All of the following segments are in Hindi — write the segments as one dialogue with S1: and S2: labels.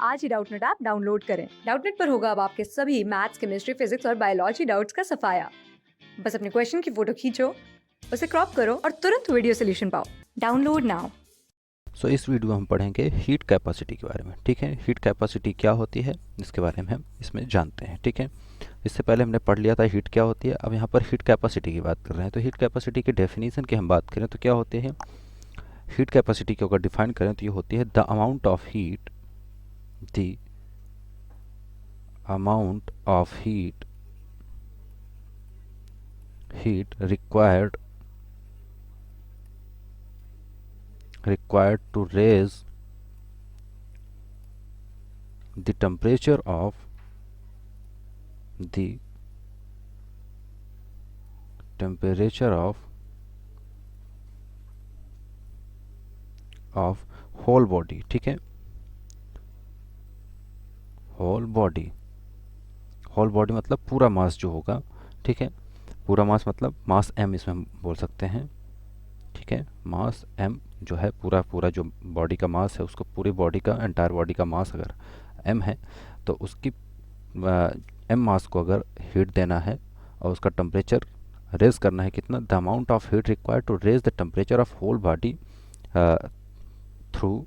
S1: आज ही डाउटनेट ऐप डाउनलोड करें। डाउटनेट पर होगा अब आपके सभी मैथ्स, केमिस्ट्री, फिजिक्स और बायोलॉजी डाउट्स का सफाया। बस अपने क्वेश्चन की फोटो खींचो, उसे क्रॉप करो और तुरंत वीडियो सोल्यूशन पाओ। Download now.
S2: इस वीडियो में हम पढ़ेंगे हीट कैपेसिटी के बारे में। ठीक है, हीट कैपेसिटी क्या होती है इसके बारे में हम इसमें जानते हैं। ठीक है, इससे पहले हमने पढ़ लिया था हीट क्या होती है। अब यहाँ पर हीट कैपेसिटी की बात कर रहे हैं। तो हीट कैपेसिटी की डेफिनेशन की हम बात करें तो क्या होती है। हीट कैपेसिटी को अगर डिफाइन करें तो ये होती है the amount of heat the amount of heat required to raise the temperature of the whole body। ठीक है, होल बॉडी मतलब पूरा मास जो होगा। ठीक है, पूरा मास मतलब मास एम इसमें हम बोल सकते हैं। ठीक है, मास एम जो है पूरा जो बॉडी का मास है, उसको पूरी बॉडी का एंटायर बॉडी का मास अगर एम है तो उसकी एम मास को अगर हीट देना है और उसका टेम्परेचर रेज करना है कितना, the amount of heat required to raise the temperature of whole body through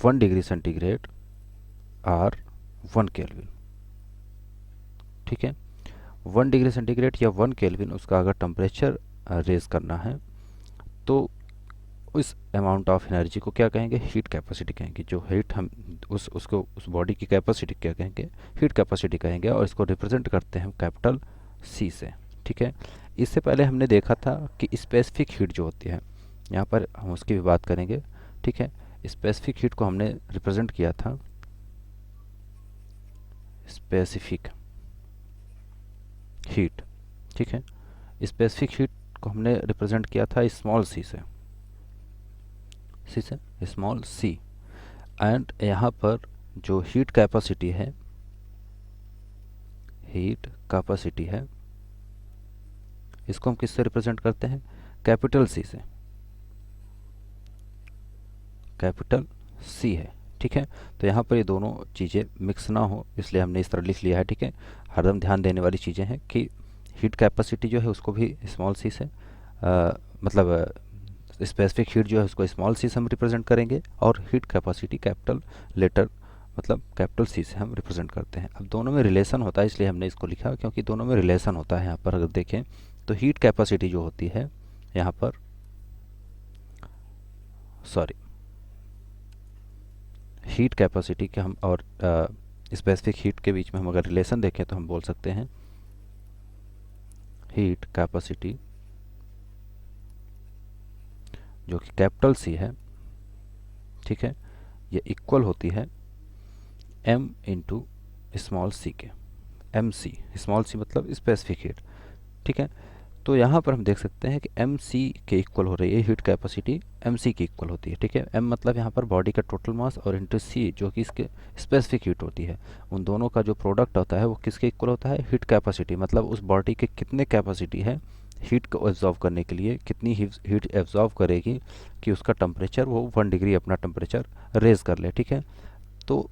S2: 1 degree centigrade or 1 kelvin. ठीक है, 1 डिग्री सेंटीग्रेड या 1 केल्विन उसका अगर टेम्परेचर रेज करना है तो उस अमाउंट ऑफ एनर्जी को क्या कहेंगे, हीट कैपेसिटी कहेंगे। जो हीट हम उस बॉडी की कैपेसिटी क्या कहेंगे, हीट कैपेसिटी कहेंगे। और इसको रिप्रेजेंट करते हैं कैपिटल सी से। ठीक है, इससे पहले हमने देखा था कि स्पेसिफिक हीट जो होती है, यहाँ पर हम उसकी भी बात करेंगे। ठीक है, स्पेसिफिक हीट को हमने रिप्रेजेंट किया था स्पेसिफिक हीट। ठीक है, स्पेसिफिक हीट को हमने रिप्रेजेंट किया था स्मॉल सी से स्मॉल सी। एंड यहाँ पर जो हीट कैपेसिटी है इसको हम किससे रिप्रेजेंट करते हैं, कैपिटल सी से। कैपिटल सी है। ठीक है, तो यहाँ पर ये दोनों चीज़ें मिक्स ना हो इसलिए हमने इस तरह लिख लिया है। ठीक है, हरदम ध्यान देने वाली चीज़ें हैं कि हीट कैपेसिटी जो है उसको भी स्मॉल सी से मतलब स्पेसिफिक हीट जो है उसको स्मॉल सी से हम रिप्रेजेंट करेंगे और हीट कैपेसिटी कैपिटल लेटर मतलब कैपिटल सी से हम रिप्रेजेंट करते हैं। अब दोनों में रिलेशन होता है इसलिए हमने इसको लिखा, क्योंकि दोनों में रिलेशन होता है। यहाँ पर अगर देखें तो हीट कैपेसिटी जो होती है यहाँ पर हीट कैपेसिटी के हम और स्पेसिफिक हीट के बीच में हम अगर रिलेशन देखें तो हम बोल सकते हैं हीट कैपेसिटी जो कि कैपिटल सी है, ठीक है, ये इक्वल होती है m इंटू स्मॉल सी के। एम सी, स्मॉल सी मतलब स्पेसिफिक हीट। ठीक है, तो यहाँ पर हम देख सकते हैं कि एम सी के इक्वल हो रही है हीट कैपेसिटी, एम सी की इक्वल होती है। ठीक है, एम मतलब यहाँ पर बॉडी का टोटल मास और इंटू सी जो कि इसके स्पेसिफिक हीट होती है। उन दोनों का जो प्रोडक्ट होता है वो किसके इक्वल होता है, हीट कैपेसिटी। मतलब उस बॉडी के कितने कैपेसिटी है हीट को एब्जॉर्व करने के लिए, कितनी हीट एब्जॉर्व करेगी कि उसका टेम्परेचर वो 1 डिग्री अपना टेम्परेचर रेज कर ले। ठीक है, तो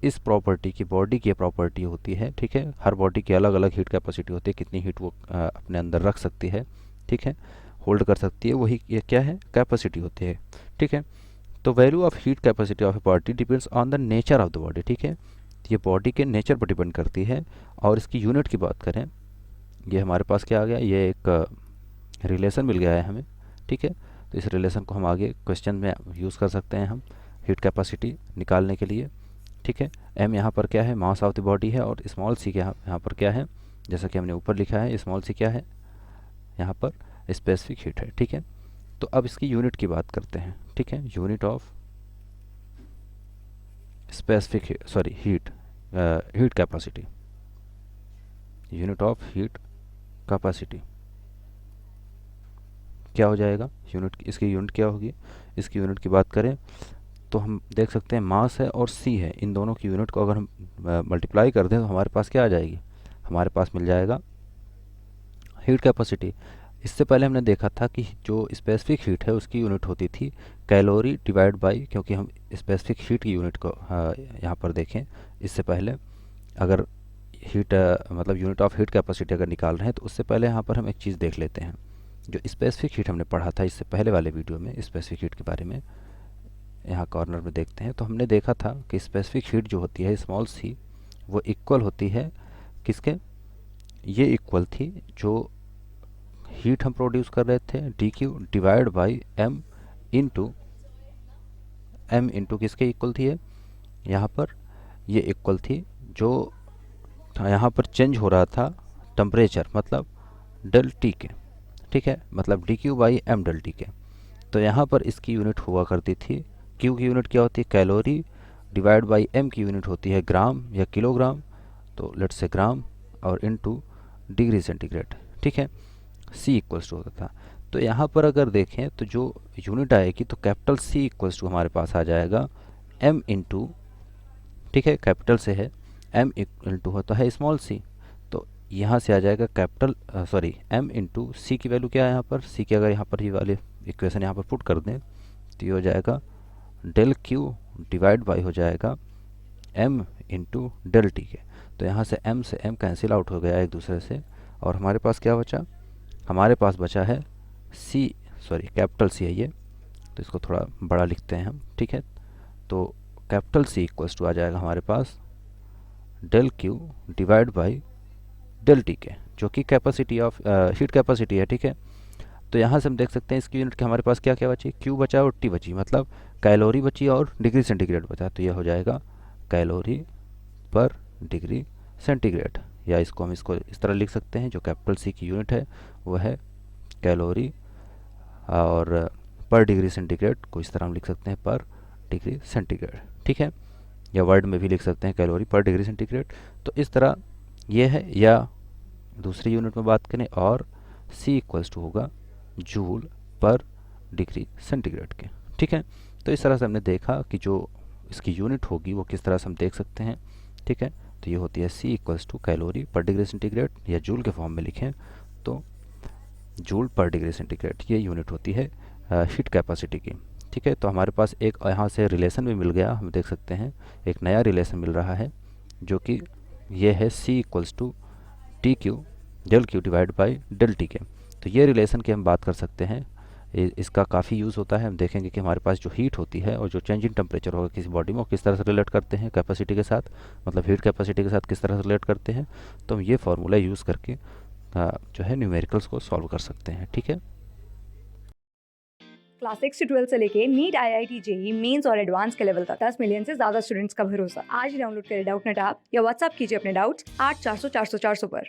S2: इस प्रॉपर्टी की, बॉडी की प्रॉपर्टी होती है। ठीक है, हर बॉडी की अलग अलग हीट कैपेसिटी होती है, कितनी हीट वो अपने अंदर रख सकती है। ठीक है, होल्ड कर सकती है, वही ये क्या है, कैपेसिटी होती है। ठीक है, तो value of heat capacity of a body depends on the nature of the body. ठीक है, ये बॉडी के नेचर पर डिपेंड करती है। और इसकी यूनिट की बात करें, ये हमारे पास क्या आ गया, ये एक रिलेशन मिल गया है हमें। ठीक है, तो इस रिलेशन को हम आगे क्वेश्चन में यूज़ कर सकते हैं हम हीट कैपेसिटी निकालने के लिए। ठीक है, एम यहाँ पर क्या है, मास ऑफ द बॉडी है, और स्मॉल सी के यहाँ पर क्या है, जैसा कि हमने ऊपर लिखा है, स्मॉल सी क्या है, यहाँ पर स्पेसिफिक हीट है। ठीक है, तो अब इसकी यूनिट की बात करते हैं। ठीक है, unit of specific heat capacity, unit of heat capacity क्या हो जाएगा, इसकी यूनिट क्या होगी। इसकी यूनिट की बात करें तो हम देख सकते हैं मास है और सी है, इन दोनों की यूनिट को अगर हम मल्टीप्लाई कर दें तो हमारे पास क्या आ जाएगी, हमारे पास मिल जाएगा हीट कैपेसिटी। इससे पहले हमने देखा था कि जो स्पेसिफिक हीट है उसकी यूनिट होती थी कैलोरी डिवाइड बाई, क्योंकि हम स्पेसिफिक हीट की यूनिट को यहाँ पर देखें इससे पहले, अगर हीट मतलब यूनिट ऑफ हीट कैपेसिटी अगर निकाल रहे हैं तो उससे पहले यहाँ पर हम एक चीज़ देख लेते हैं। जो स्पेसिफिक हीट हमने पढ़ा था इससे पहले वाले वीडियो में, स्पेसिफिक हीट के बारे में यहाँ कॉर्नर में देखते हैं, तो हमने देखा था कि स्पेसिफिक हीट जो होती है स्मॉल सी, वो इक्वल होती है किसके, ये इक्वल थी जो हीट हम प्रोड्यूस कर रहे थे D Q divide by M into किसके इक्वल थी ये, यहाँ पर ये इक्वल थी जो यहाँ पर चेंज हो रहा था टेम्परेचर, मतलब डेल टी के, ठीक है, मतलब D Q by M del T के। तो यहाँ पर इसकी यूनिट हुआ करती थी, क्यू की यूनिट क्या होती है कैलोरी, डिवाइड बाई एम की यूनिट होती है ग्राम या किलोग्राम, तो लेट्स से ग्राम, और इनटू डिग्री सेंटीग्रेड, ठीक है, सी इक्वल्स टू होता था। तो यहाँ पर अगर देखें तो जो यूनिट आएगी तो कैपिटल सी इक्वल्स टू हमारे पास आ जाएगा एम इंटू, ठीक है, कैपिटल से है, एम इंटू होता है स्मॉल सी, तो यहाँ से आ जाएगा कैपिटल सॉरी एम इंटू सी की वैल्यू क्या है यहाँ पर, सी की अगर यहाँ पर ये वाले इक्वेशन यहाँ पर पुट कर दें तो ये हो जाएगा डेल क्यू डिवाइड बाई हो जाएगा एम इंटू डेल टी के। तो यहाँ से एम कैंसिल आउट हो गया एक दूसरे से, और हमारे पास क्या बचा, हमारे पास बचा है सी, सॉरी कैपिटल सी है ये, तो इसको थोड़ा बड़ा लिखते हैं हम, ठीक है, तो कैपिटल सी इक्वल्स टू आ जाएगा हमारे पास del Q divide by del T के, जो कि कैपेसिटी ऑफ हीट कैपेसिटी है, ठीक है। तो यहाँ से हम देख सकते हैं इसकी यूनिट के हमारे पास क्या क्या बची, क्यू बचा और टी बची, मतलब कैलोरी बची और डिग्री सेंटीग्रेड बचा, तो यह हो जाएगा कैलोरी पर डिग्री सेंटीग्रेड, या इसको हम इसको इस तरह लिख सकते हैं, जो कैपिटल सी की यूनिट है वह है कैलोरी, और पर डिग्री सेंटीग्रेड को इस तरह हम लिख सकते हैं पर डिग्री सेंटीग्रेड, ठीक है, या वर्ड में भी लिख सकते हैं कैलोरी पर डिग्री सेंटीग्रेड। तो इस तरह ये है, या दूसरी यूनिट में बात करें और सी इक्वल्स टू होगा जूल पर डिग्री सेंटीग्रेड के, ठीक है। तो इस तरह से हमने देखा कि जो इसकी यूनिट होगी वो किस तरह से हम देख सकते हैं, ठीक है। तो ये होती है सी इक्वल्स टू कैलोरी पर डिग्री सेंटीग्रेड, या जूल के फॉर्म में लिखें तो जूल पर डिग्री सेंटीग्रेड, ये यूनिट होती है हीट कैपेसिटी की, ठीक है। तो हमारे पास एक यहाँ से रिलेशन भी मिल गया, हम देख सकते हैं एक नया रिलेशन मिल रहा है, जो कि ये है C equals to T Q del Q divide by del T के। तो ये रिलेशन की हम बात कर सकते हैं, इसका काफ़ी यूज़ होता है। हम देखेंगे कि हमारे पास जो हीट होती है और जो चेंज इन टेम्परेचर होगा किसी बॉडी में, वो किस तरह से रिलेट करते हैं कैपेसिटी के साथ, मतलब हीट कैपेसिटी के साथ किस तरह से रिलेट करते हैं। तो हम ये फार्मूला यूज़ करके जो है न्यूमेरिकल्स को सॉल्व कर सकते हैं, ठीक है।
S1: क्लास 6 से 12 से लेके नीट IIT JEE मेंस और एडवांस के लेवल तक 10 मिलियन से ज्यादा स्टूडेंट्स का भरोसा। आज ही डाउनलोड करें डाउटनेट ऐप या व्हाट्सएप कीजिए अपने डाउट्स 8400 400 400 पर।